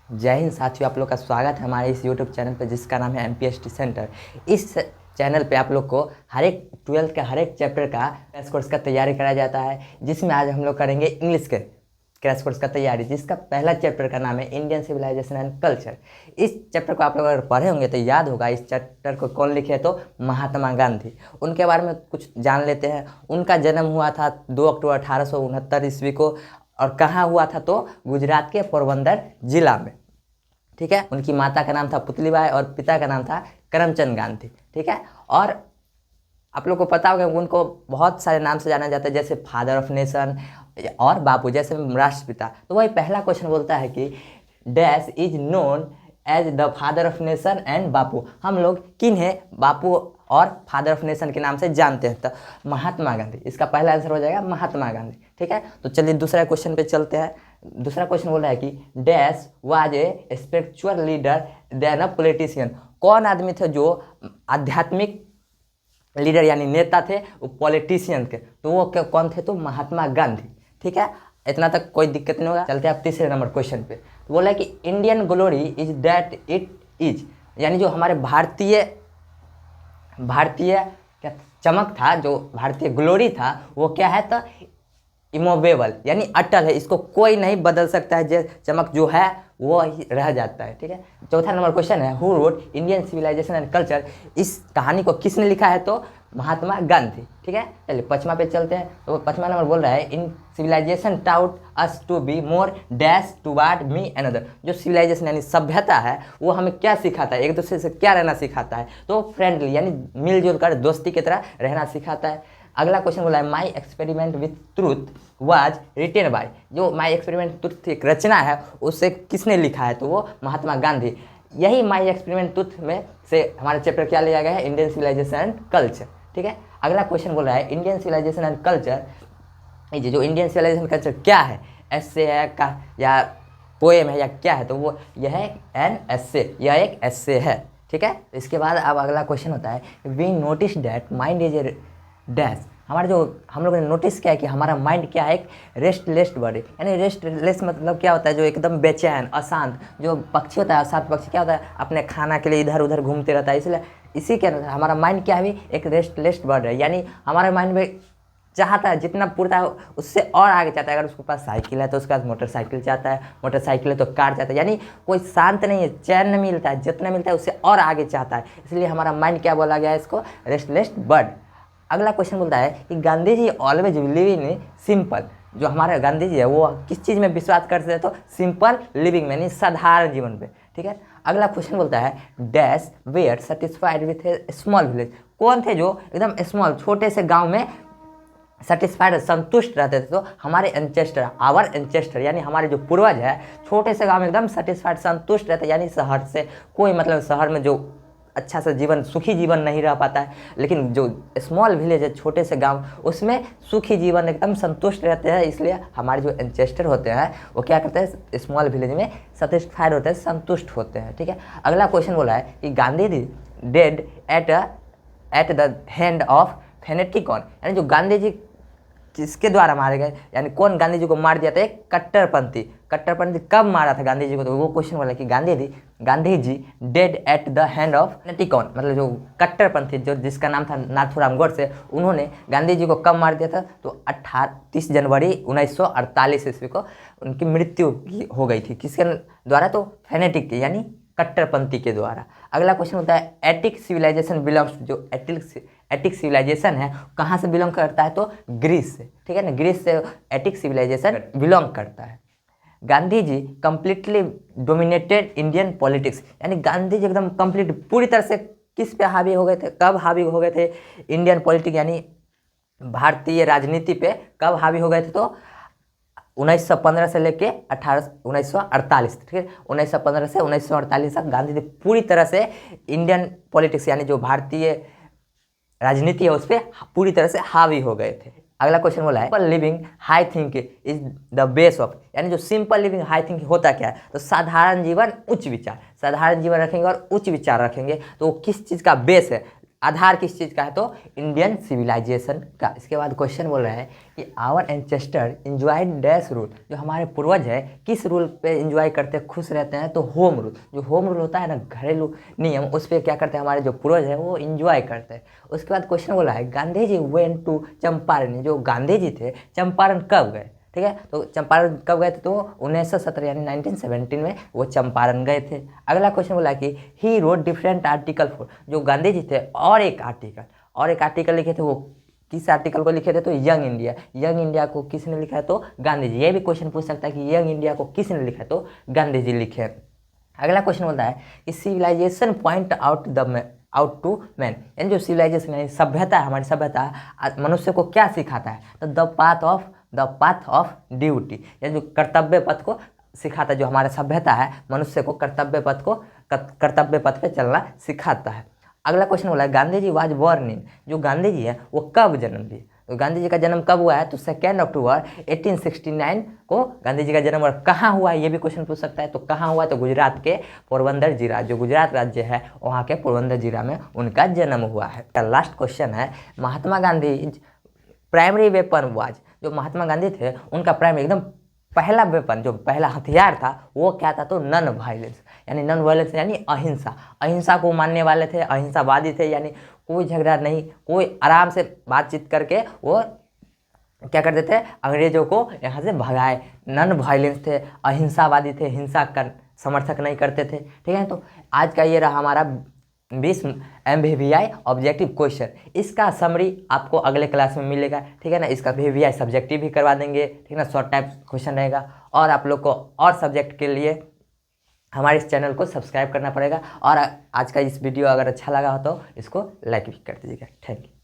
जय हिंद साथियों, आप लोग का स्वागत है हमारे इस यूट्यूब चैनल पर जिसका नाम है एमपीएसटी सेंटर। इस चैनल पे आप लोग को हर एक 12th का हर एक चैप्टर का क्रैश कोर्स का तैयारी कराया जाता है, जिसमें आज हम लोग करेंगे इंग्लिश के क्रैश कोर्स का तैयारी, जिसका पहला चैप्टर का नाम है इंडियन सिविलाइजेशन एंड कल्चर। इस चैप्टर को आप लोग अगर पढ़े होंगे तो याद होगा इस चैप्टर को कौन लिखे, तो महात्मा गांधी। उनके बारे में कुछ जान लेते हैं। उनका जन्म हुआ था 2 अक्टूबर 1869 ईस्वी को, और कहाँ हुआ था, तो गुजरात के पोरबंदर जिला में। ठीक है। उनकी माता का नाम था पुतलीबाई और पिता का नाम था करमचंद गांधी। ठीक है। और आप लोग को पता होगा उनको बहुत सारे नाम से जाना जाता है, जैसे फादर ऑफ नेशन और बापू, जैसे राष्ट्रपिता। तो वही पहला क्वेश्चन बोलता है कि dash is known as the father of nation and Bapu. हम लोग किन्हें बापू और फादर ऑफ नेशन के नाम से जानते हैं, तो महात्मा गांधी। इसका पहला आंसर हो जाएगा महात्मा गांधी। ठीक है। तो चलिए दूसरा क्वेश्चन पे चलते हैं। दूसरा क्वेश्चन बोल रहा है कि dash was a spiritual leader than a politician. कौन आदमी थे जो आध्यात्मिक लीडर यानी नेता थे, वो पॉलिटिशियन के, तो वो कौन थे, तो महात्मा गांधी। ठीक है। इतना तक कोई दिक्कत नहीं होगा। चलते हैं आप तीसरे नंबर क्वेश्चन पे। तो बोला है कि Indian glory is that it is, यानी जो हमारे भारतीय क्या चमक था, जो भारतीय ग्लोरी था, वो क्या है, तो इमोवेबल यानी अटल है, इसको कोई नहीं बदल सकता है। जो चमक जो है वो ही रह जाता है। ठीक है। चौथा नंबर क्वेश्चन है who wrote Indian civilization and culture. इस कहानी को किसने लिखा है, तो महात्मा गांधी। ठीक है। चलिए पाँचवा पे चलते हैं। तो पाँचवा नंबर बोल रहा है in civilization taught us to be more dash toward me another. जो सिविलाइजेशन यानी सभ्यता है वो हमें क्या सिखाता है, एक दूसरे से क्या रहना सिखाता है, तो फ्रेंडली यानी मिलजुल कर दोस्ती की तरह रहना सिखाता है। अगला क्वेश्चन बोला है my experiment with truth was written by. जो माई एक्सपेरिमेंट ट्रूथ एक रचना है, उसे किसने लिखा है, तो वो महात्मा गांधी। यही माई एक्सपेरिमेंट ट्रूथ में से हमारा चैप्टर क्या लिया गया है, इंडियन सिविलाइजेशन एंड कल्चर। ठीक है। अगला क्वेश्चन बोल रहा है इंडियन सिविलाइजेशन एंड कल्चर, जो इंडियन सिविलाइजेशन कल्चर क्या है, एस्से है का या पोएम है या क्या है, तो वो यह है एन एस्से, यह एक एस्से है। ठीक है। इसके बाद अब अगला क्वेश्चन होता है we notice that mind is a dash. हमारा जो हम लोगों ने नोटिस किया है कि हमारा माइंड क्या है, एक रेस्टलेस बॉडी। यानी रेस्टलेस मतलब क्या होता है, जो एकदम बेचैन अशांत, जो पक्षी होता है अशांत पक्षी क्या होता है, अपने खाना के लिए इधर उधर घूमते रहता है। इसलिए इसी के अनुसार हमारा माइंड क्या है, एक रेस्टलेस बॉडी है। यानी हमारे माइंड में चाहता है जितना पूरता है उससे और आगे चाहता है। अगर उसके पास साइकिल है तो उसके पास मोटरसाइकिल चाहता है, मोटरसाइकिल है तो कार चाहता है। यानी कोई शांत नहीं है, चैन नहीं मिलता है, जितना मिलता है उससे और आगे चाहता है। इसलिए हमारा माइंड क्या बोला गया है, इसको रेस्टलेस बर्ड। अगला क्वेश्चन बोलता है कि गांधी जी ऑलवेज लिव इन सिंपल। जो हमारे गांधी जी है वो किस चीज़ में विश्वास करते हैं, तो सिंपल लिविंग में, यानी साधारण जीवन पे। ठीक है। अगला क्वेश्चन बोलता है dash were satisfied with a small village. कौन थे जो एकदम स्मॉल छोटे से गांव में सेटिस्फाइड संतुष्ट रहते थे, तो हमारे एंचेस्टर, आवर एंचेस्टर यानी हमारे जो पूर्वज है, छोटे से गांव में एकदम सेटिस्फाइड संतुष्ट रहते, यानी शहर से कोई मतलब, शहर में जो अच्छा सा जीवन, सुखी जीवन नहीं रह पाता है, लेकिन जो स्मॉल विलेज है, छोटे से गांव, उसमें सुखी जीवन एकदम संतुष्ट रहते हैं। इसलिए हमारे जो एंचेस्टर होते हैं वो क्या करते हैं, स्मॉल विलेज में सेटिस्फाइड होते हैं, संतुष्ट होते हैं। ठीक है। अगला क्वेश्चन बोला है कि Gandhi ji dead at the hand of fanatic. यानी जो गांधी जी किसके द्वारा मारे गए, यानी कौन गांधी जी को मार दिया था, एक कट्टरपंथी। कट्टरपंथी कब मारा था गांधी जी को, तो वो क्वेश्चन बोला कि Gandhi ji dead at the hand of fanatic, मतलब जो कट्टरपंथी जो जिसका नाम था नाथूराम गोडसे, उन्होंने गांधी जी को कब मार दिया था, तो 30 जनवरी 1948 ईस्वी को उनकी मृत्यु हो गई थी। किसके द्वारा, तो फेनेटिक यानी कट्टरपंथी के द्वारा। अगला क्वेश्चन होता है एटिक सिविलाइजेशन बिलोंग्स, जो एटिक सिविलाइजेशन है कहाँ से बिलोंग करता है, तो ग्रीस से। ठीक है ना, ग्रीस से एटिक सिविलाइजेशन बिलोंग करता है। Gandhi ji completely dominated Indian politics. यानी गांधी जी एकदम कंप्लीट पूरी तरह से किस पे हावी हो गए थे, कब हावी हो गए थे, इंडियन पॉलिटिक्स यानी भारतीय राजनीति पे कब हावी हो गए थे, तो 1915 से लेके 1948। ठीक है। 1915 से 1948 तक गांधी जी पूरी तरह से इंडियन पॉलिटिक्स यानी जो भारतीय राजनीति है उस पर पूरी तरह से हावी हो गए थे। अगला क्वेश्चन बोला है simple living high think is the base of. यानी जो सिंपल लिविंग हाई थिंक होता क्या है, तो साधारण जीवन उच्च विचार। साधारण जीवन रखेंगे और उच्च विचार रखेंगे, तो वो किस चीज़ का बेस है, आधार किस चीज़ का है? तो इंडियन सिविलाइजेशन का। इसके बाद क्वेश्चन बोल रहा है कि our ancestor enjoyed dash rule, जो हमारे पूर्वज है किस रूल पे इंजॉय करते हैं, खुश रहते हैं? तो होम रूल। जो होम रूल होता है ना, घरेलू नियम, उस पर क्या करते हैं हमारे जो पूर्वज है वो इंजॉय करते हैं। उसके बाद क्वेश्चन बोला है गांधी जी वेंट टू चंपारण, जो गांधी जी थे चंपारण कब गए? ठीक है, तो चंपारण कब गए थे? तो 1917 यानी 1917 में वो चंपारण गए थे। अगला क्वेश्चन बोला कि ही रोड डिफरेंट आर्टिकल फॉर, जो गांधी जी थे और एक आर्टिकल लिखे थे, वो किस आर्टिकल को लिखे थे? तो यंग इंडिया। यंग इंडिया को किसने लिखा है? तो गांधी जी। ये भी क्वेश्चन पूछ सकता है कि यंग इंडिया को किसने लिखा है? तो गांधी जी लिखे हैं। अगला क्वेश्चन बोलता है कि civilization point out to man, यानी जो सिविलाइजेशन है, सभ्यता है, हमारी सभ्यता मनुष्य को क्या सिखाता है? तो द पाथ ऑफ ड्यूटी, यानी जो कर्तव्य पथ को सिखाता है। जो हमारा सभ्यता है मनुष्य को कर्तव्य पथ पे चलना सिखाता है। अगला क्वेश्चन बोला है Gandhi ji was born in, जो गांधी जी है वो कब जन्म लिए? तो गांधी जी का जन्म कब हुआ है? तो 2 अक्टूबर 1869 को गांधी जी का जन्म। और कहाँ हुआ है ये भी क्वेश्चन पूछ सकता है। तो कहाँ हुआ? तो गुजरात के पोरबंदर जिला, जो गुजरात राज्य है वहाँ के पोरबंदर जिला में उनका जन्म हुआ है। लास्ट क्वेश्चन है Mahatma Gandhi primary weapon was, जो महात्मा गांधी थे उनका प्राइमरी एकदम पहला वेपन, जो पहला हथियार था वो क्या था? तो नॉन वायलेंस, यानी नॉन वायलेंस यानी अहिंसा को मानने वाले थे, अहिंसावादी थे, यानी कोई झगड़ा नहीं, कोई आराम से बातचीत करके वो क्या करते थे? अंग्रेजों को यहाँ से भगाए। नॉन वायलेंस थे, अहिंसावादी थे, हिंसा का समर्थक नहीं करते थे। ठीक है, तो आज का ये रहा हमारा 20 MVVI ऑब्जेक्टिव क्वेश्चन। इसका समरी आपको अगले क्लास में मिलेगा। ठीक है ना, इसका VVI सब्जेक्टिव भी करवा देंगे। ठीक है ना, शॉर्ट टाइप क्वेश्चन रहेगा। और आप लोग को और सब्जेक्ट के लिए हमारे इस चैनल को सब्सक्राइब करना पड़ेगा। और आज का इस वीडियो अगर अच्छा लगा हो तो इसको लाइक भी कर दीजिएगा। Thank you.